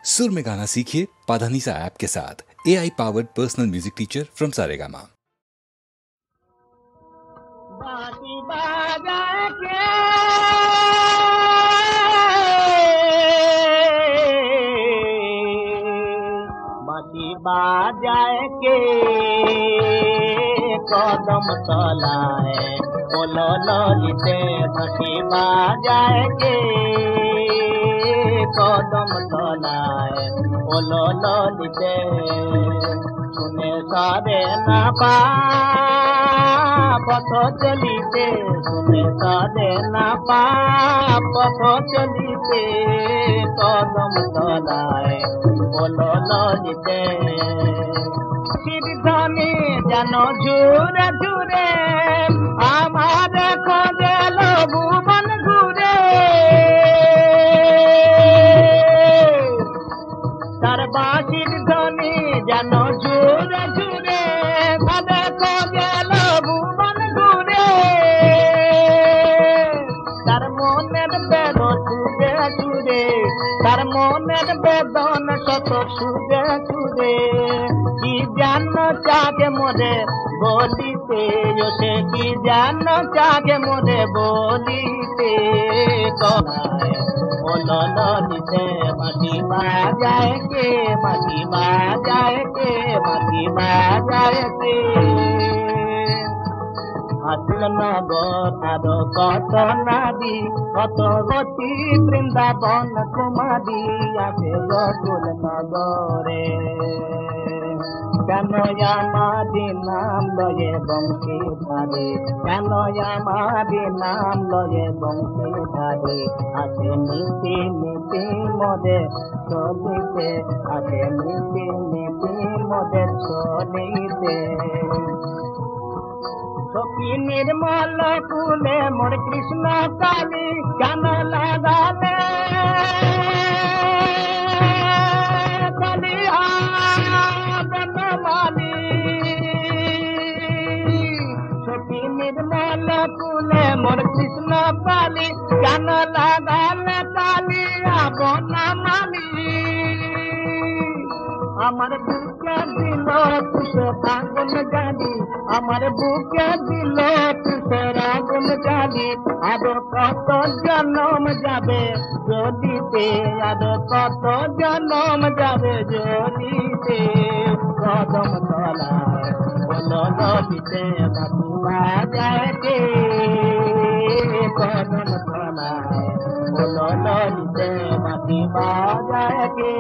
सुर में गाना सीखिए पाधानीसा ऐप के साथ। AI powered personal music teacher from Saregama. बाजी बाजाए के कदम तलाए बोलो ललिते बाजी बाजाए के कदम तलाए बोलो ललिते सुने सारे ना पा पथ चलिते सुने सारे ना पा पथ चलिते कदम तलाए बोलो ललिते सिरधनी जानो झूरे झूरे हमारे खोजे लो भुवन घूरे सरबा सिरधनी जानो झूरे झूरे हमारे खोजे लो भुवन घूरे तार मोनेर बेदो छुरे छुरे तार मोनेर बेदन शत छुरे छुरे की जानो चाहे मोरे बोलीते योसे की जानो चाहे मोरे बोलीते कहाए बोलो ललिते माटी बाजाए के माटी बाजाए के माटी बाजाए के আসল নগর আরো কত নারী কত গতি বৃন্দাবন কুমারী আছে গকুল নগরে কেন আমারি নাম লয়ে বংশী ধারে কেন আমারি নাম লয়ে বংশী ধারে আছে নীতি নীতি মদে চলিতে আছে নীতি নীতি মদে চলিতে সখী নির্মল ফুলে মোর কৃষ্ণ কালী কেন লাগালে কালিয়া বনমালী সখী নির্মল ফুলে মোর কৃষ্ণ কালী কেন লাগালে কালিয়া বনমালী আমার বুকে দিল তুষার আগুন জ্বালি আমার বুকে দিল তুষার আগুন জ্বালি আরো কত জন্ম যাবে জ্বলিতে আরো কত জন্ম যাবে জ্বলিতে কদম তলায় বলো ললিতে বাবু বাজায় কে কদম তলায় বলো ললিতে বাবু বাজায় কে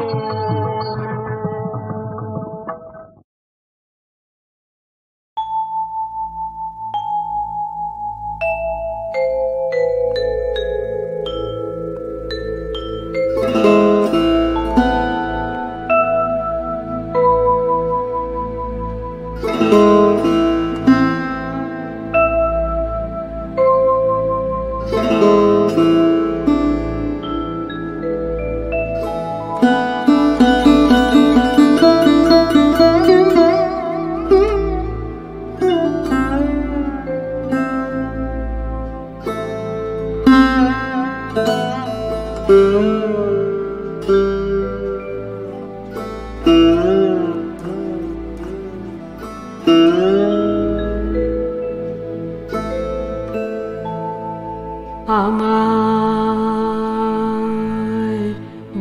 আমায়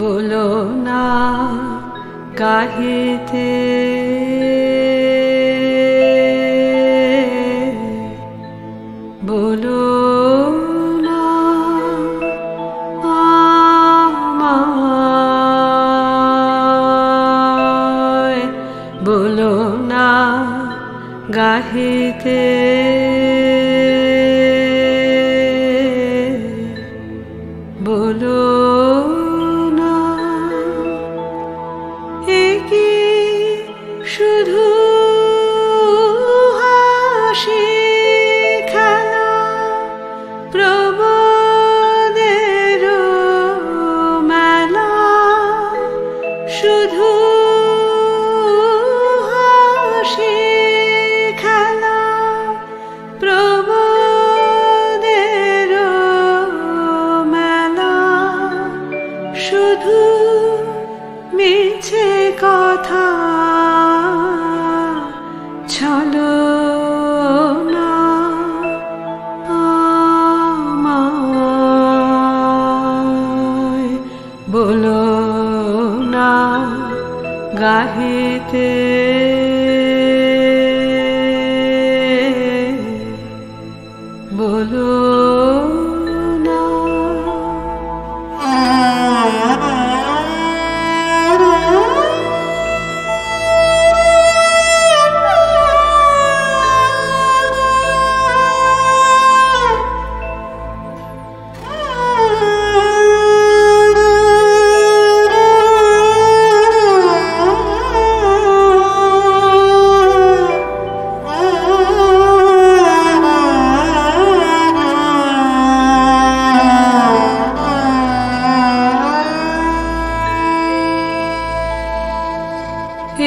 বলো না কাহিতে বলো না আমায় বলো না গাহিতে বলো না একি শুধু হাসি খেলা প্রমোদের মেলা শুধু হাসি খেলা না গাহিতে বলো না।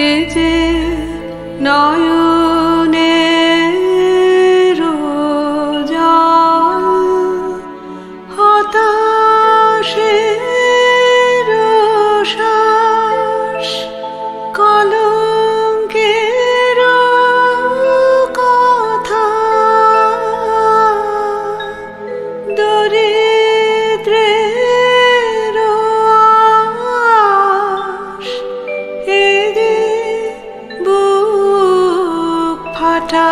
এ যে নয়নের জল হতাশের শ্বাস কলঙ্কের কথা দরিদ্রের আশ এ যে বুক ফাটা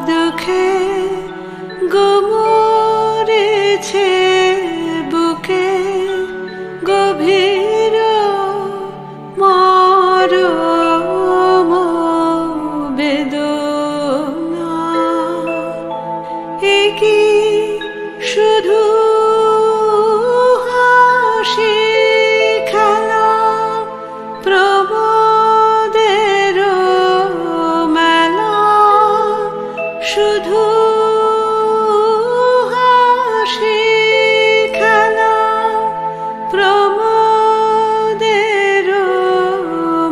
দুঃখে গোমরেছে বুকে গভীর মরম বেদনা। এ কি শুধু হাসি খেলা প্রমোদের মেলা শুধু হাসি খেলা প্রমোদের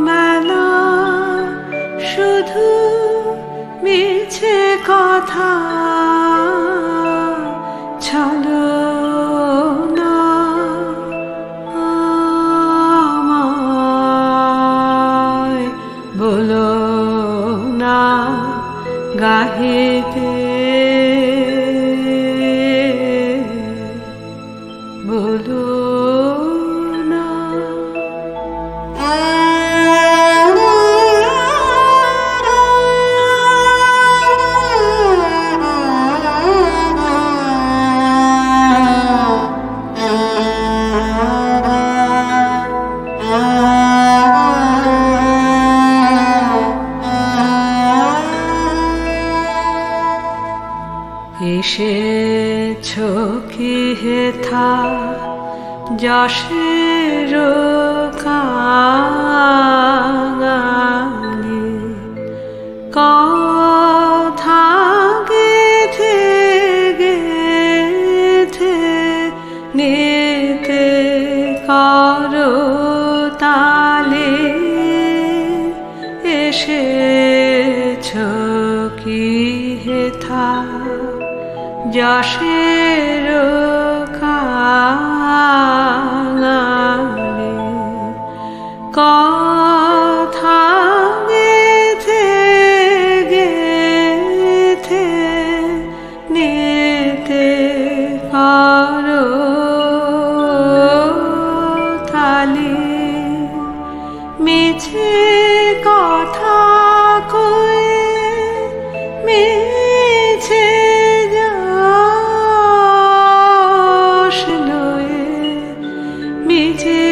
মেলা শুধু মিছে কথা ছলনা আমায় বলো না গাহিতে বলো না। এসেছো কি হেথা যশের কাঙালি কথা গেথে গেথে নিতে করো তালে এসেছো কি হেথা যশের কাঙালি কথা গেথে গেথে নিতে করো তালি মিছে কথা কয়ে মিছে যশ লয়ে মিছে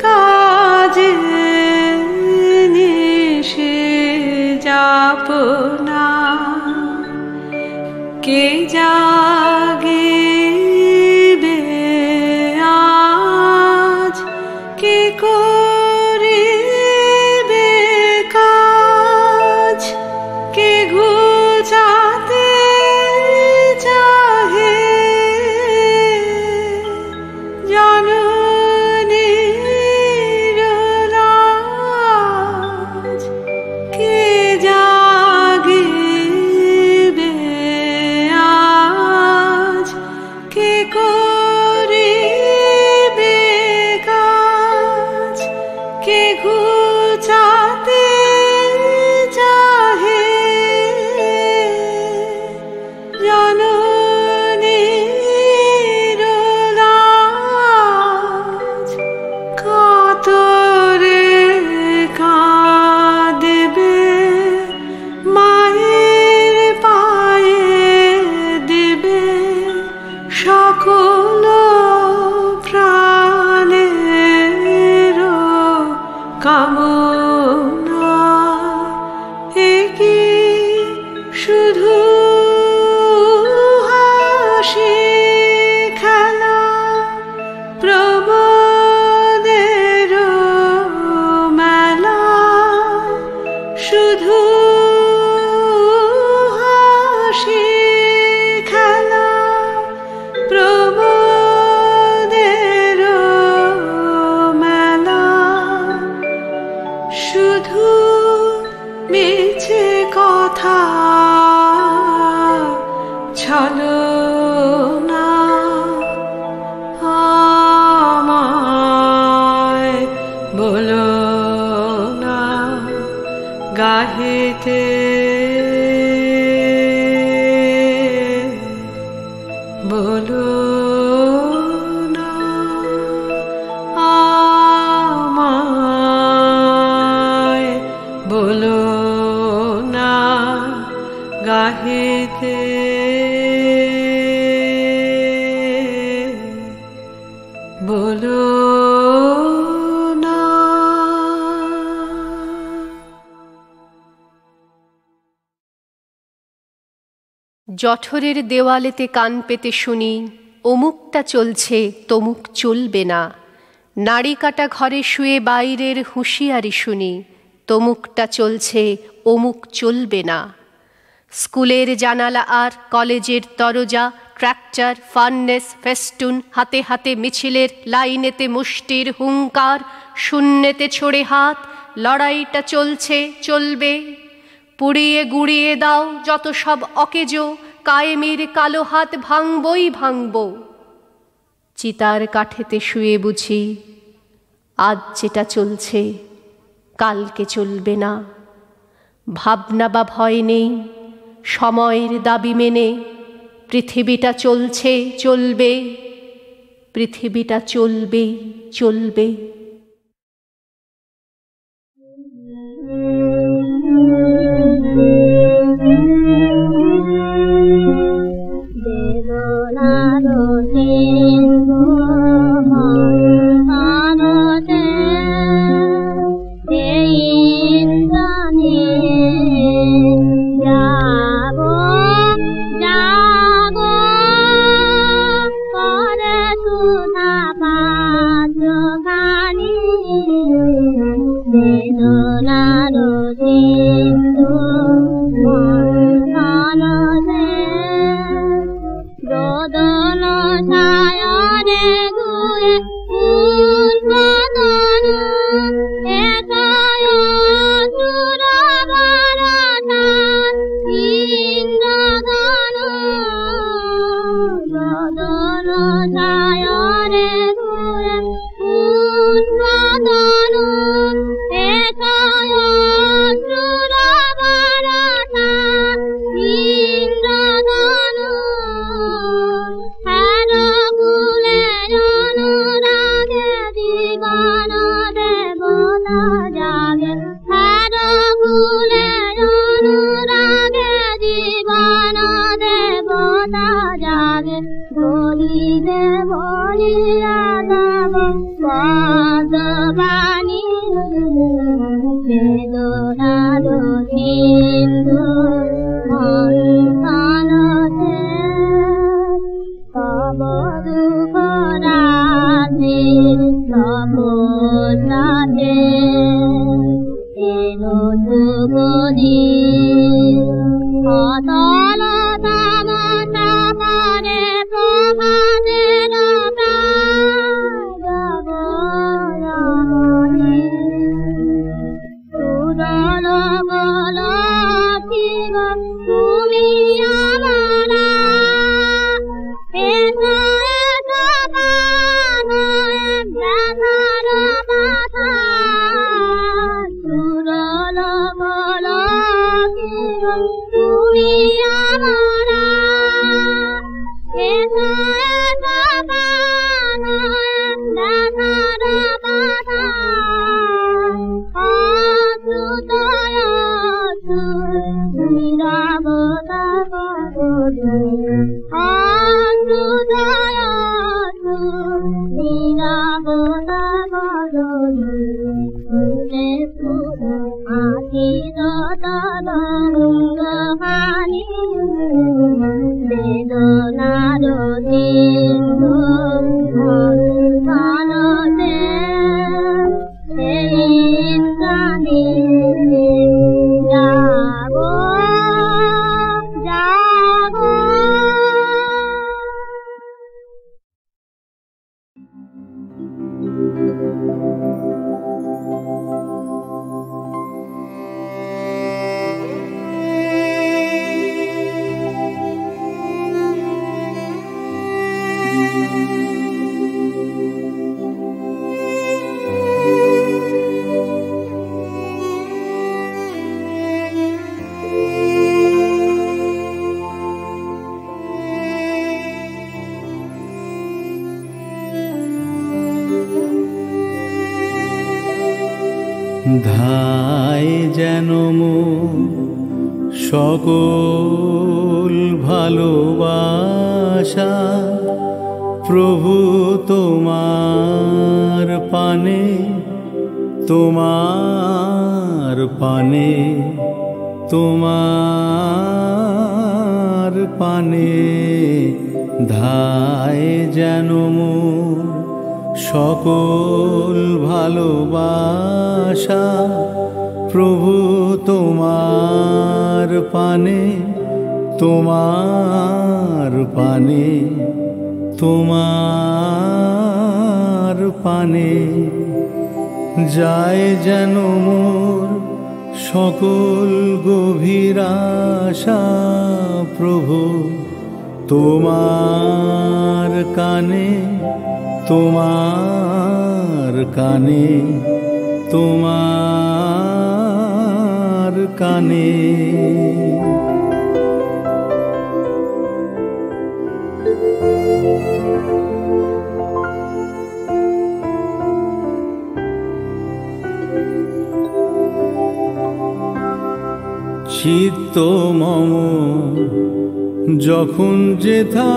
কাজে নিশে যাপনা কে জাগিবে আজ কে করে কামনা একি শুধু হাসি খেলা প্রমোদের মেলা শুধু হাসি খেলা প্রমোদের মেলা শুধু মিছে কথা ছলনা আমায় বলো না গাহিতে বলো না আমায় বলো না গাহিতে বলো না। জঠরের দেওয়ালেতে কান পেতে শুনি অমুকটা চলছে তমুক চলবে না। নাড়ি কাটা ঘরে শুয়ে বাইরের হুঁশিয়ারি শুনি তমুকটা চলছে অমুক চলবে না। স্কুলের জানালা আর কলেজের দরজা, ট্র্যাক্টর, ফার্নেস, ফেস্টুন, হাতে হাতে মিছিলের, লাইনেতে মুষ্টির হুঙ্কার, শূন্যেতে ছড়ে হাত, লড়াইটা চলছে চলবে। পুড়িয়ে গুড়িয়ে দাও যত সব অকেজো, কায়েমির কালো হাত ভাঙবই ভাঙব। চিতার কাঠেতে শুয়ে বুঝি আজ যেটা চলছে কালকে চলবে না। ভাবনা বা ভয় নেই, সময়ের দাবি মেনে পৃথিবীটা চলছে চলবে, পৃথিবীটা চলবে চলবে। এই গানে জাগো জাগো। ধায় যেন সকল ভালোবাসা প্রভু তোমার পানে, তোমার পানে, তোমার পানে। ধায় যেন সকল ভালোবাসা প্রভু তোমার পানে, তোমার পানে, তোমার পানে। যায় যেন মোর সকল গভীর আশা প্রভু তোমার কানে, তোমার কানে, তোমার কানে। চিত্ত মম যখন যেথা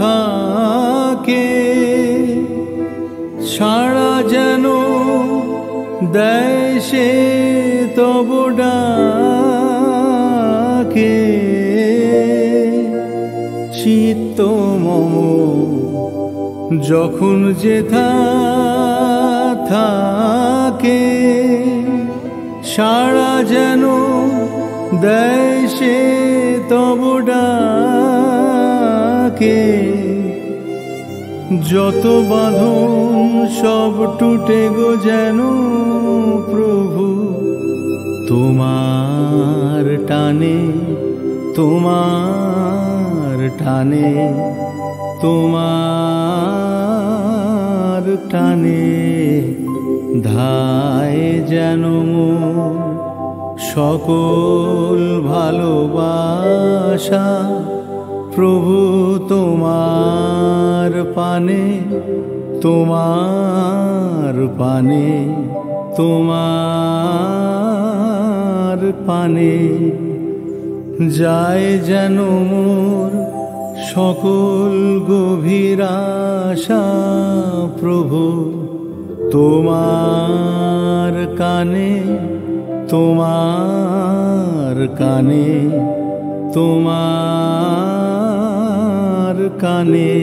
থাকে সাড়া যেন দেয় সে তব ডাকে। চিত্ত মম যখন যেথা থাকে সাড়া যেন দেয় সে তব ডাকে। যত বাঁধন সব টুটে গো যেন প্রভু তোমার টানে, তোমার টানে, তোমার টানে। ধায় যেন সকল ভালোবাসা প্রভু তোমার পানে, তোমার পানে, তোমার পানে। যায় যেন মোর সকল গভীর আশা প্রভু তোমার কানে, তোমার কানে, তোমার কানে।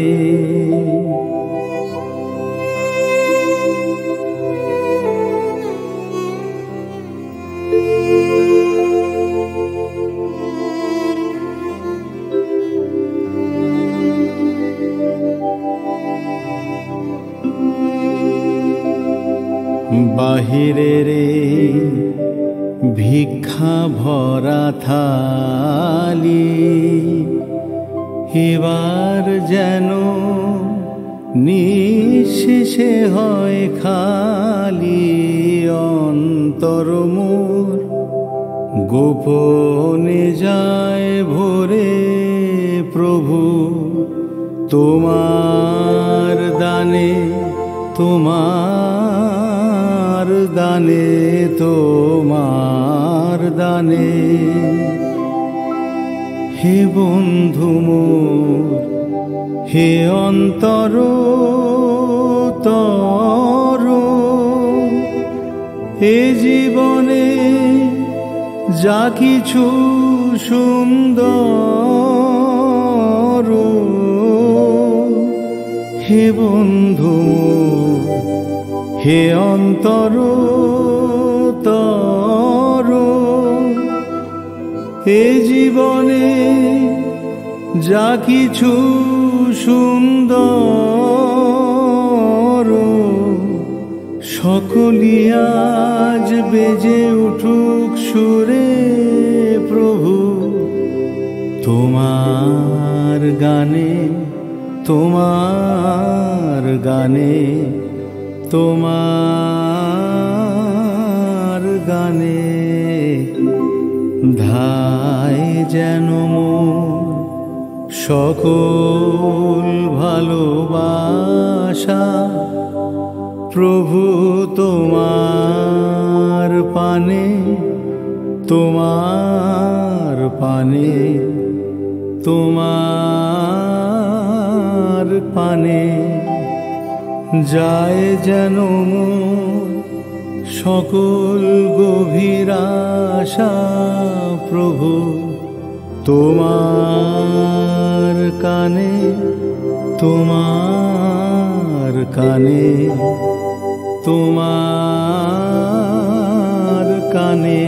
বাহিরের ভিক্ষা ভরা থালি এবার যেন নিঃশেষে হয় খালি। অন্তর মোর গোপনে যায় ভরে প্রভু তোমার দানে, তোমার দানে, তোমার দানে। হে বন্ধু মোর, হে অন্তর তর, এ জীবনে যা কিছু সুন্দর, হে বন্ধু মোর, হে অন্তর তর এ জীবনে যা কিছু সুন্দর সকলি আজ বেজে উঠুক সুরে প্রভু তোমার গানে তোমার গানে তোমার গানে ধায় যেন মোর সকল ভালোবাসা প্রভু তোমার পানে তোমার পানে তোমার পানে যায় যেন মোর সকল গভীর আশা প্রভু তোমার কানে তোমার কানে তোমার কানে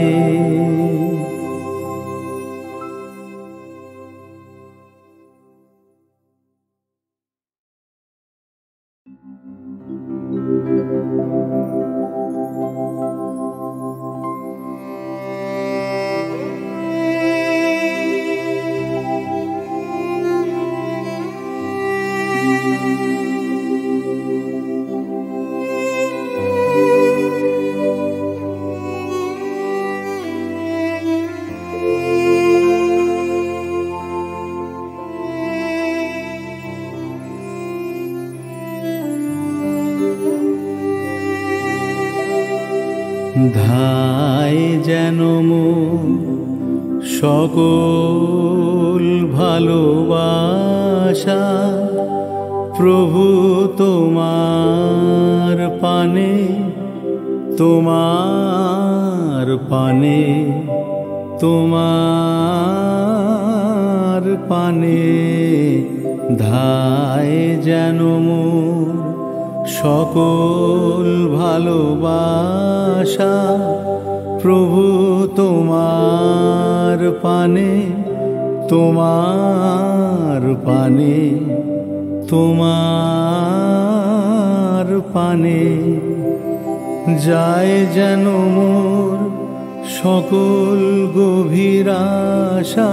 ধায় যেন মোর সকল ভালোবাসা প্রভু তোমার পানে তোমার পানে তোমার পানে ধায় যেন মোর সকল ভালোবাসা প্রভু তোমার পানে তোমার পানে তোমার পানে যায় যেন মোর সকল গভীর আশা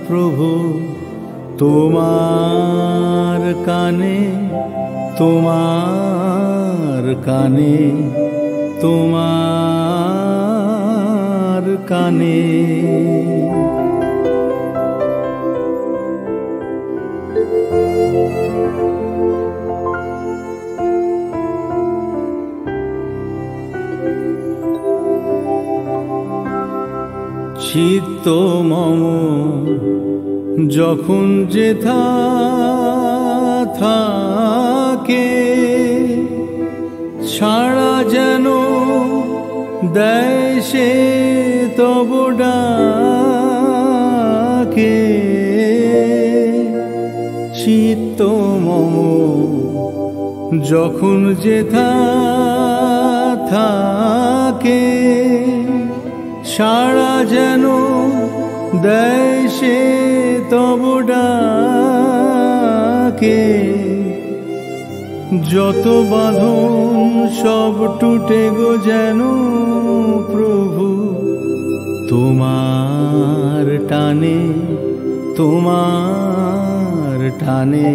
প্রভু তোমার কানে তোমার কানে তোমার কানে চিত্ত মম যখন যেথা থাকে সাড়া যেন দেয় সে তব ডাকে চিত্ত মম যখন যেথা থাকে সাড়া যেন দেয় সে তব ডাকে যত বাঁধন সব টুটে গো যেন প্রভু তোমার টানে তোমার টানে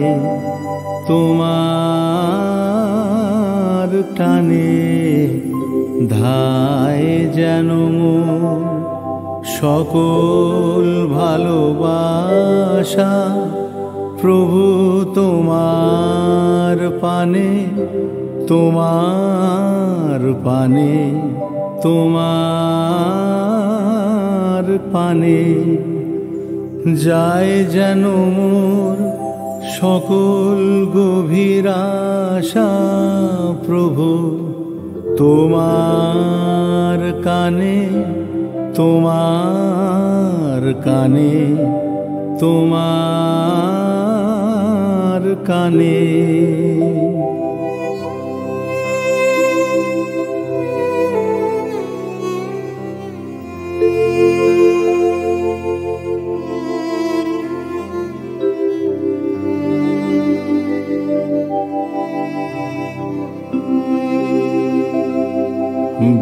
তোমার টানে ধায় যেন মোর সকল ভালোবাসা প্রভু তোমার পানে তোমার পানে তোমার পানে যায় যেন মোর সকল গভীর আশা প্রভু তোমার কানে তোমার কানে তোমার কানে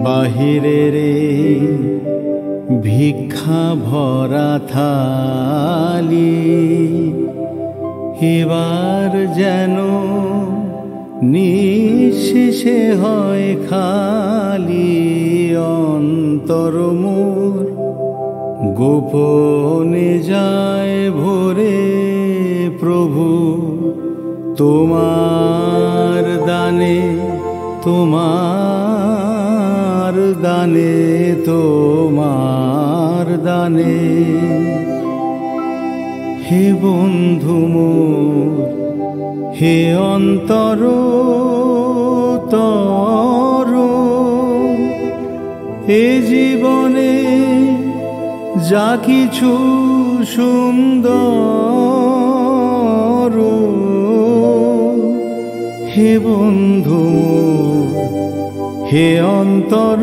বাহিরের ভিক্ষা ভরা থালি এবার যেন নিঃশেষে হয় খালি। অন্তর মোর গোপনে যায় ভরে প্রভু তোমার দানে, তোমার দানে, তোমার দানে। হে বন্ধু মোর, হে অন্তর তর, এ জীবনে যা কিছু সুন্দর, হে বন্ধু হে অন্তর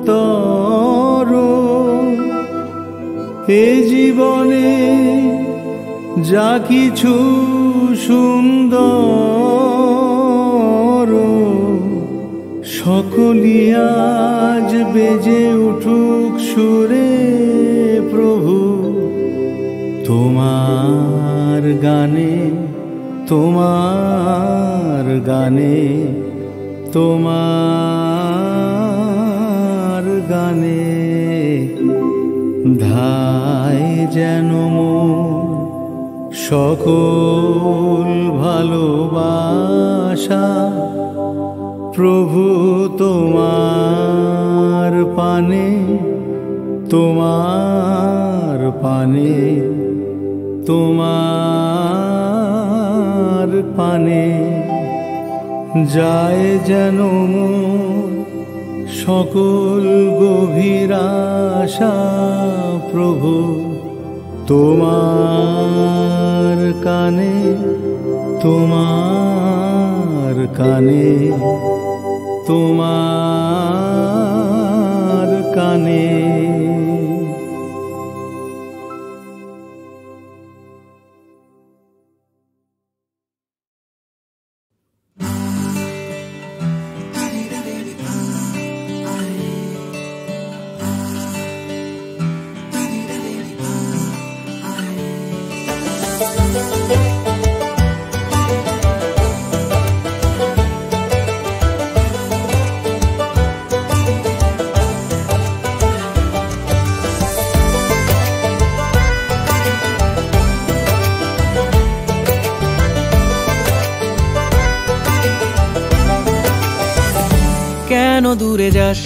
তর, এ জীবনে যা কিছু সুন্দর, সকলি আজ বেজে উঠুক সুরে প্রভু তোমার গানে, তোমার গানে, তোমার গানে। ধায় যেন মোর সকল ভালোবাসা প্রভু তোমার পানে, তোমার পানে, তোমার পানে। যায় যেন মোর সকল গভীর আশা প্রভু তোমার কানে, তোমার কানে, তোমার কানে। কেন দূরে যাস,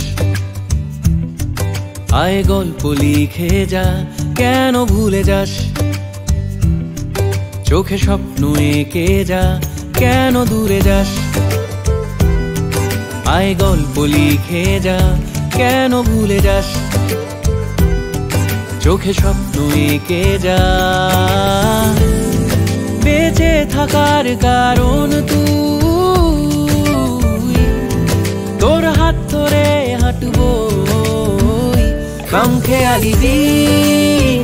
আয় গল্প লিখে যা। কেন ভুলে যাস, চোখে স্বপ্ন এঁকে যা। কেন দূরে যাস, আয় গল্প লিখে যা। কেন ভুলে যাস, চোখে স্বপ্ন এঁকে যা। বেঁচে থাকার কারণ তুই, তোর হাত ধরে হাঁটবো খামখেয়ালি দিন।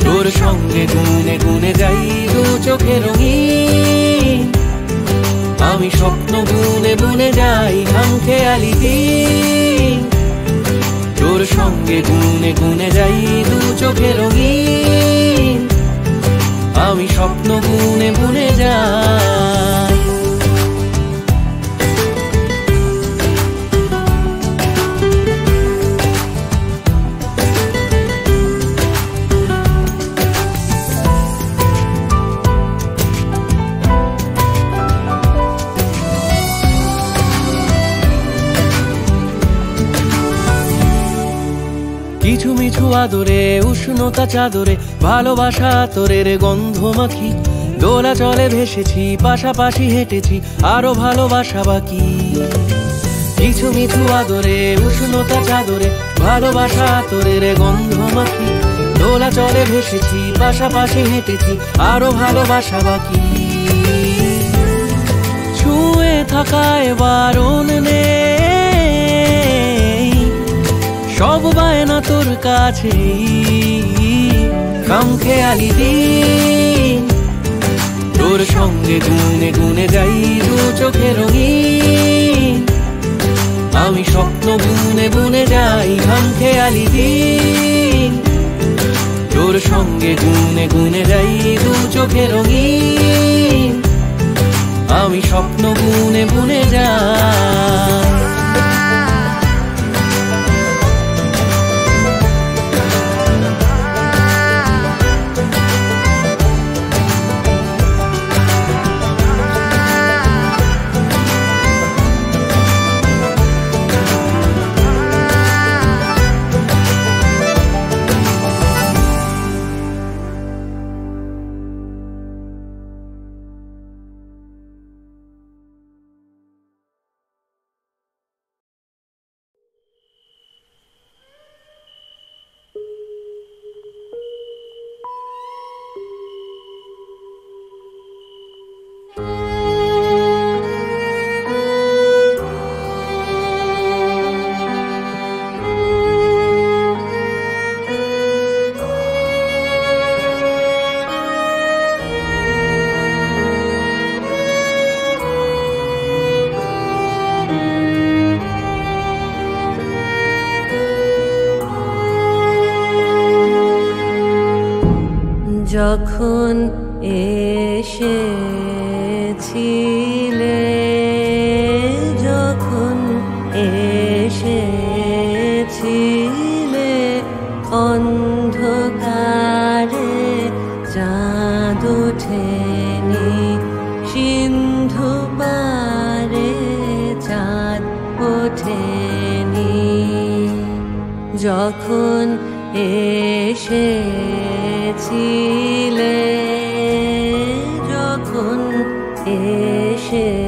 তোর সঙ্গে গুনে গুনে যাই দু চোখে রঙিন। আমি স্বপ্ন বুনে বুনে যাই খামখেয়ালি দিন। তোর সঙ্গে গুনে গুনে যাই দু চোখে রঙিন। আমি স্বপ্ন বুনে বুনে যাই। কিছু মিছু আদরে উষ্ণতা চাদরে ভালোবাসা তোরের গন্ধ মাখি। দোলা চলে ভেসেছি পাশাপাশি হেঁটেছি আরো ভালোবাসা বাকি। কিছু মিছু আদরে উষ্ণতা চাদরে ভালোবাসা তোরের গন্ধ মাখি। দোলা চলে ভেসেছি পাশাপাশি হেঁটেছি আরো ভালোবাসা বাকি। ছুঁয়ে থাকায় বারণ নেই, সব বায়না তোর কাছে খামখেয়ালি দিন। তোর সঙ্গে গুনে গুনে যাই দু চোখে রঙিন। গুনে গুনে যাই হাম খেয়ালি দিন, তোর সঙ্গে গুনে গুনে যাই দু চোখে রঙিন, আমি স্বপ্ন গুনে গুনে যাই। যখন এসেছিলে, যখন এসেছিলে, অন্ধকারে চাঁদ ওঠেনি, সিন্ধু পারে চাঁদ ওঠেনি। যখন এসেছিলে, যখন এসেছিলে,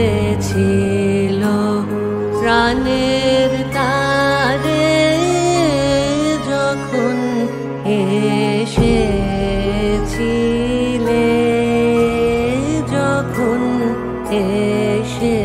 বেজেছিল প্রাণের তারে, যখন এসেছিলে, যখন এসেছিলে।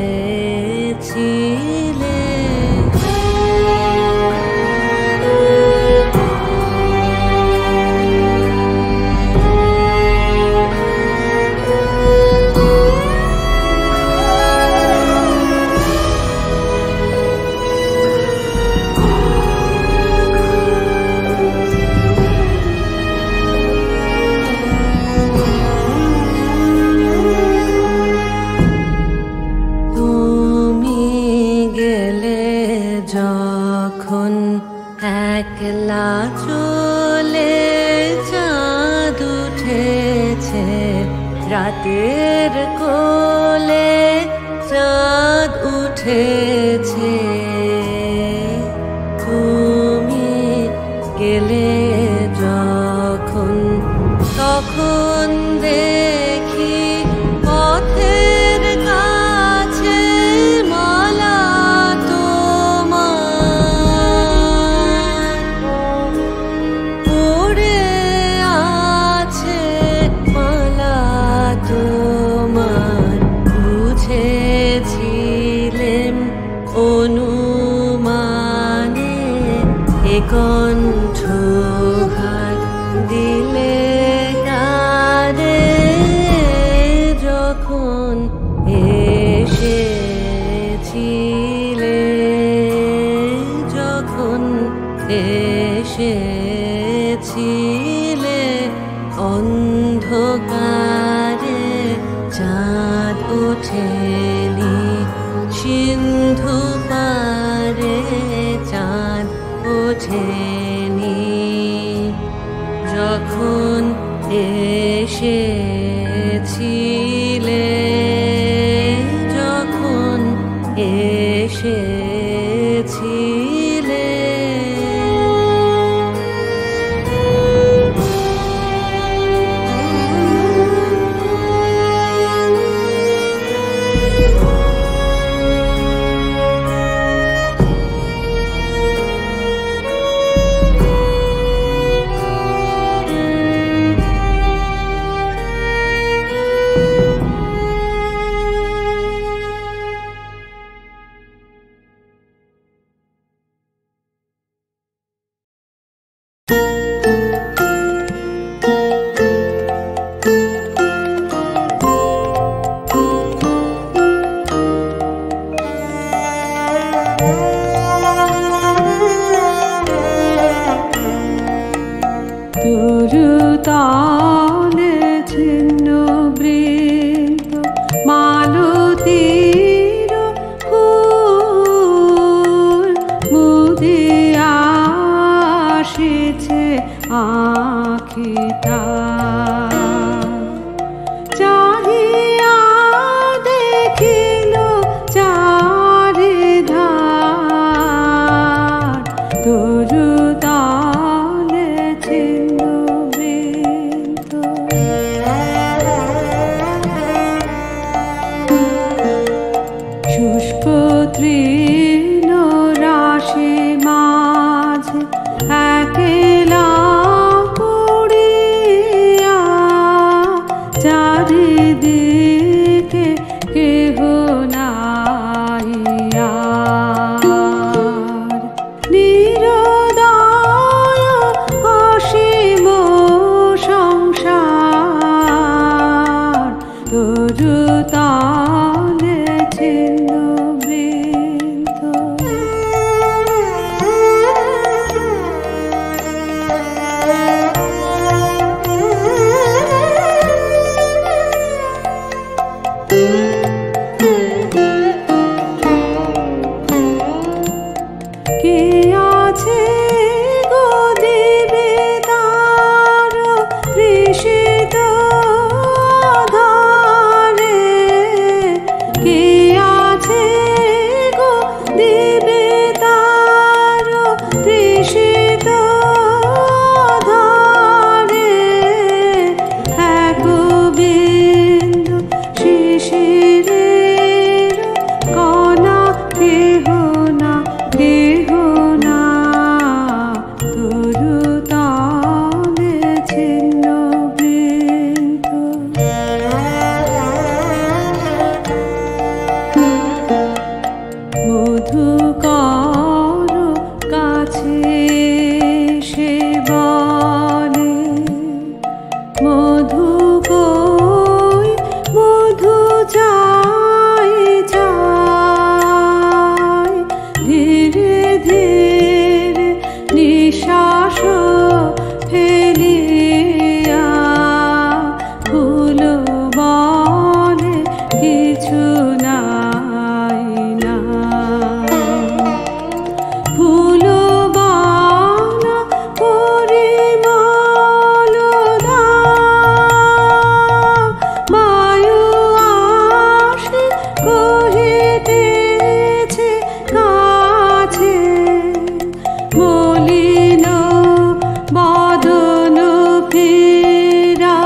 একলা চলে চাঁদ উঠেছে, রাতের কোলে চাঁদ উঠেছে। তুমি গেলে যখন, তখন দেখি পথের কাছে মালা কণ্ঠঘাত দিলে কারে, যখন এসেছিলে, যখন এসেছিলে, অন্ধকারে চাঁদ ওঠেনি, সিন্ধু পারে চাঁদ ওঠেনি। যখন এসেছিলে, যখন এসেছিলে। তরুতলে ছিন্ন বৃন্দ মালতীর ফুল মুদিয়া আসিছে আখিটা চাহিয়া দেখিল চারিধার তরুতলে ছিন্ন বৃন্দ শুষ্ক তৃণ রাশি মাঝে একলা পড়িয়া চারিদিকে কেহ নাইয়া নিরদয় অসীম সংসার তরুতলে ছিন্ন বৃন্দ কে আছে গো দেবে তার তৃষিত ধারে কে আছে গো দেবে তার তৃষিত ধারে এক বিন্দু শিশিরের কণা কেহ না কেহ না তরুতলে ছিন্ন বৃন্দ মধুকর কাছে সে বলে মধু কই মধু চাই চাই ধীরে ধীরে নিঃশ্বাস ফেলিয়া ফুল বলে কিছু নাই না ফুল বানা পরিমল দাও বায়ু আসে কহিতেছে কাছে মলিন বদন ফিরাইয়া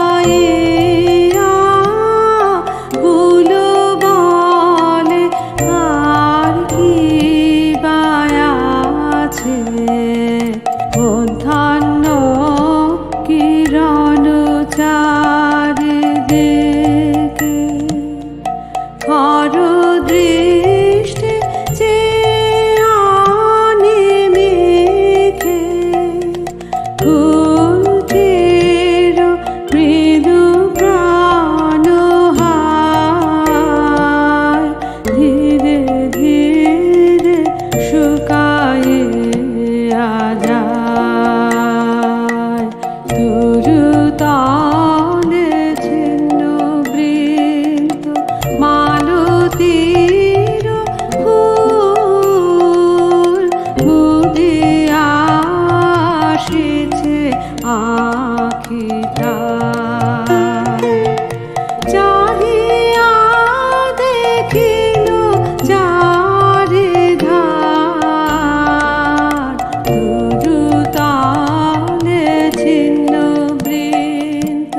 ফুল বলে আর কি বায়াছে মধ্যাহ্ন কিরণ চারিদিকে খর দৃষ্টি চেয়ে অনিমিষে ফুলটির মৃদু প্রাণহার ধীরে ধীরে শুকাইয়া যায় তরুতলে ছিন্ন বৃন্দ মালতীর ফুল মুদিয়া আসিছে আখিটা চাহিয়া দেখিল চারিধার তরুতলে ছিন্ন বৃন্দ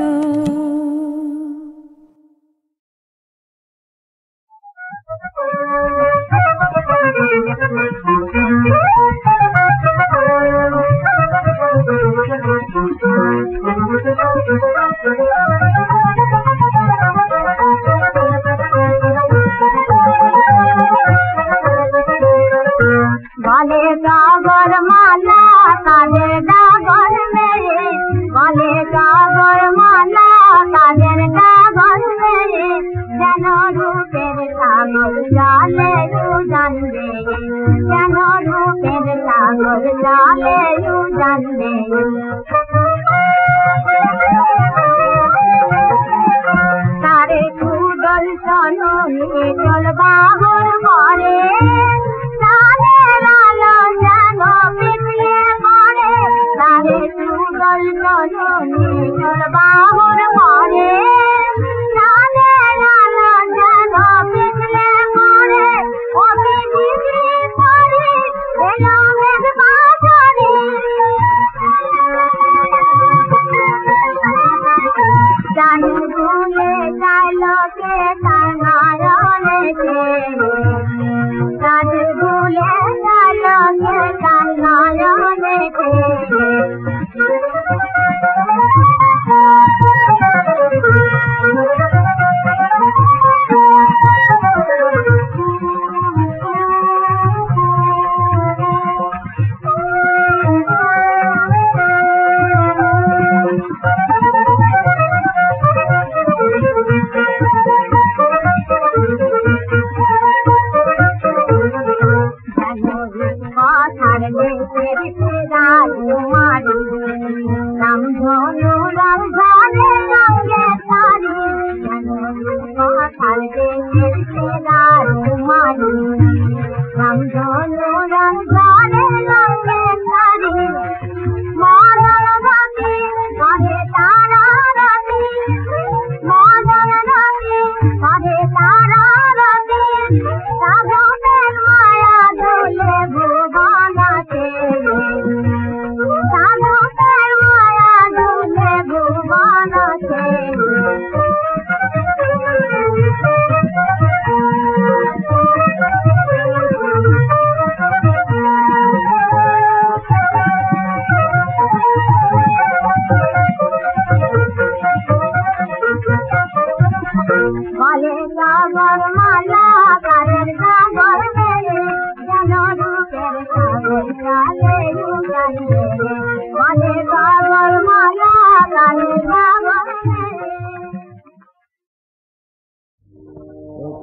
गले गागर माला काले डागर मेरे गले गागर माला काले डागर मेरे जन रूपेर सागर जाले यू जानबे जन रूपेर सागर जाले यू जानबे তারে কুদল চলনে চল বাহর করে তাদের আলো যেন পিছিয়ে পড়ে তারে কুদল চলনে চল বাহর করে তাদের আলো যেন পিছিয়ে পড়ে ও পিছিয়ে পড়ে এলো মেঘ বাজারে জানি ভুলে যায় লোকে তার নয়নেতে জানি ভুলে যায় লোকে তার নয়নেতে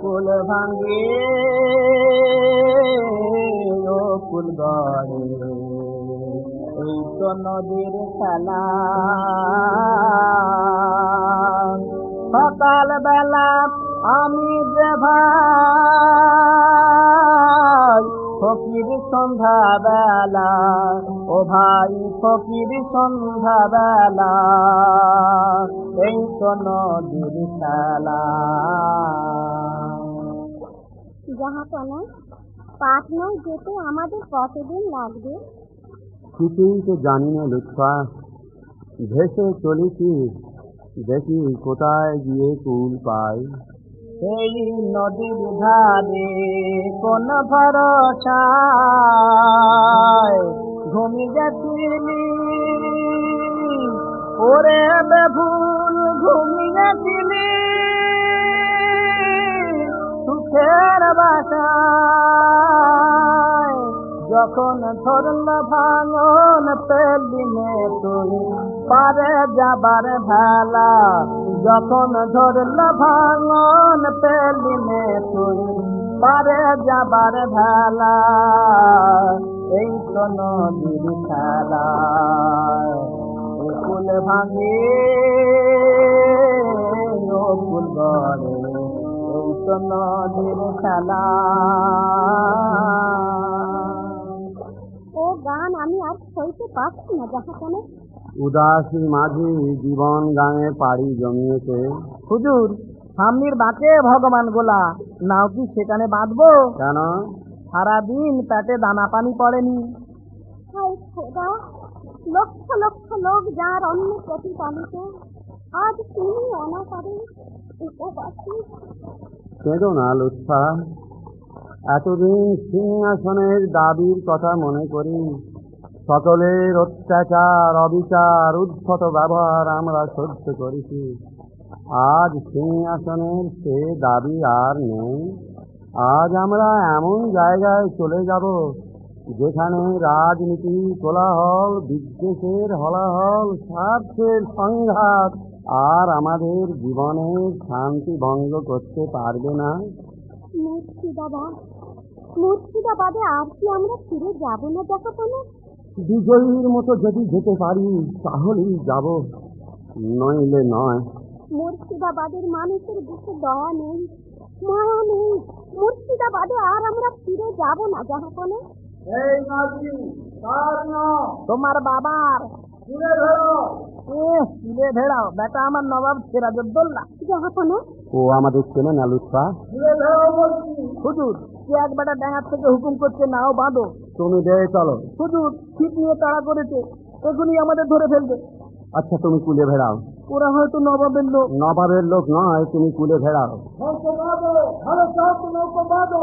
কুল ভাঙ্গে ও কুল গড়ে এই তো নদীর খেলা সকাল বেলা আমি যে ভাই ফকির সন্ধ্যা বেলা ও ভাই ফকির সন্ধ্যা বেলা এই তো নদীর খেলা জাহাপনা পাটনায় যেতে আমাদের কতদিন লাগবে? কিছুই তো জানি না লুৎফা, ভেসে চলেছি, দেখি কোথায় গিয়ে কুল পাই। এই নদীর ধারে কোন ভরসায় ঘুমি গেছিলি ওরে বেভুল ঘুমি গেছিলি সুখের বাসায় যখন ধরল ভাঙন পেলি নে তুই পারে যাবার ভেলা যখন ধরল ভাঙন পেলি নে তুই পারে যাবার ভেলা এই তো নদীর খেলা কুল ভাঙে ও কুল গড়ে এই তো নদীর খেলা। ও গান আমি আর সইতে পারছি না জাহাপনা। উদাসী মাঝি জীবন গানে পাড়ি জমিয়েছে। হুজুর সামনের বাঁকে ভগবান গোলা, নাও কি সেখানে বাঁধবো? কেন? সারাদিন পেটে দানা পানি পড়েনি। হায় খোদা, লক্ষ লক্ষ লোক যার অন্য প্রতিপালিত, আজ তিনি অনাকারে উপবাসী। কেঁদো না লুৎফা, এতদিন সিংহাসনের দাবির কথা মনে করি। সকলের অত্যাচার অবিচার উদ্ধত ব্যবহার আমরা সহ্য করেছি। আজ সিংহাসনের সে দাবি আর নেই। আজ আমরা এমন জায়গায় চলে যাব যেখানে রাজনীতি কোলাহল, বিদ্বেষের হলাহল, স্বার্থের সংঘাত আর আমাদের জীবনের শান্তি ভঙ্গ করতে পারবে না। মুর্শিদাবাদে আর কি আমরা ফিরে যাব না জাহাপনা? বিজয়ীর মতো যদি যেতে পারি তাহলেই যাব। নইলে নয়। মুর্শিদাবাদের মানুষের বুকে দয়া নেই, মায়া নেই। মুর্শিদাবাদে আর আমরা ফিরে যাব না জাহাপনা। এই নাজি তোমার বাবার তুলে ভেড়াও বেটা আমার নবাব সিরাজউদ্দৌলা জাহাপনা ও আমাদের চেনে না লুৎফা। হুজুর কে এক বেটা ডাঙার থেকে হুকুম করছে নাও বাঁধো। তুমি দিয়ে চলো। হুজুর ছিপ নিয়ে তাড়া করেছে, এখনই আমাদের ধরে ফেলবে। আচ্ছা তুমি কুলে ভেড়াও। ওরা হয়তো নবাবের লোক। নবাবের লোক নয়, তুমি কুলে ভেড়াও। নৌকো বাঁধো, ভালো চাও তো নৌকো বাঁধো।